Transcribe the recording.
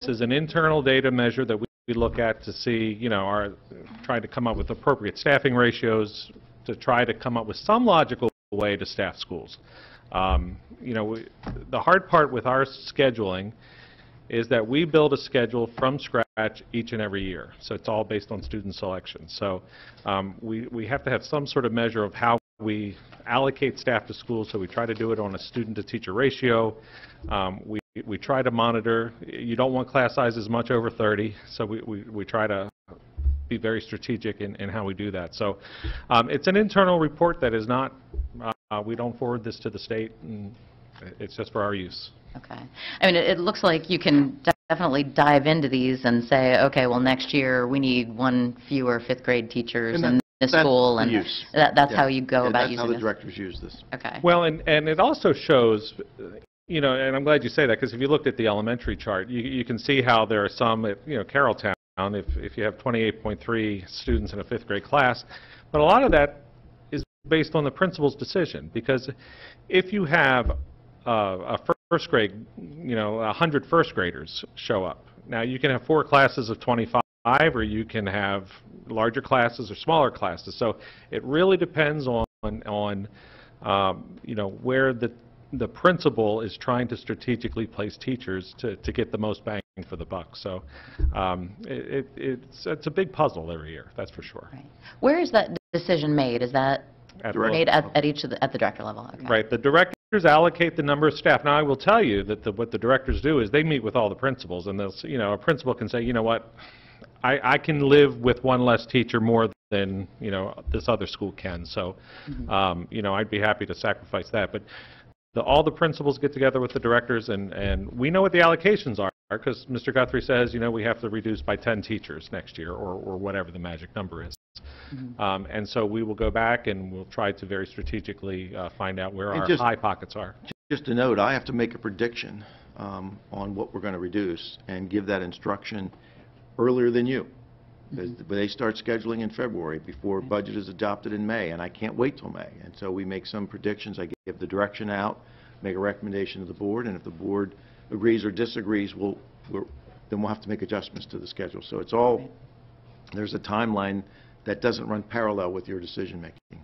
is an internal data measure that we look at to see, trying to come up with appropriate staffing ratios to try to come up with some logical way to staff schools. The hard part with our scheduling is that we build a schedule from scratch each and every year. So it's all based on student selection. So we have to have some sort of measure of how we allocate staff to schools, so we try to do it on a student-to-teacher ratio. We try to monitor. You don't want class sizes much over 30, so we try to be very strategic in how we do that. So it's an internal report that is not, we don't forward this to the state, and it's just for our use. Okay. I mean, it looks like you can definitely dive into these and say, okay, well, next year we need one fewer fifth-grade teachers in this school, and that's how you go about using this. That's how the directors use this. Okay. Well, and it also shows, and I'm glad you say that, because if you looked at the elementary chart, you can see how there are some at, Carrolltown, if you have 28.3 students in a fifth-grade class, but a lot of that is based on the principal's decision, because if you have a first grade, 100 first graders show up. Now, you can have 4 classes of 25, or you can have larger classes or smaller classes. So it really depends on where the principal is trying to strategically place teachers to get the most bang for the buck. So it's a big puzzle every year, that's for sure. Right. Where is that decision made? Is that made at the director level? Okay. Right. The directors allocate the number of staff. Now, I will tell you that what the directors do is they meet with all the principals, and they'll, a principal can say, you know what, I can live with one less teacher more than this other school can. So, I'd be happy to sacrifice that. But all the principals get together with the directors, and we know what the allocations are, because Mr. Guthrie says, we have to reduce by 10 teachers next year, or whatever the magic number is. And so we will go back and we'll try to very strategically find out where our high pockets are. Just a note, I have to make a prediction on what we're going to reduce and give that instruction earlier than you. They start scheduling in February before budget is adopted in May, and I can't wait till May. And so we make some predictions. I give the direction out, make a recommendation to the board, and if the board agrees or disagrees, then we'll have to make adjustments to the schedule. So it's all, there's a timeline that doesn't run parallel with your decision making.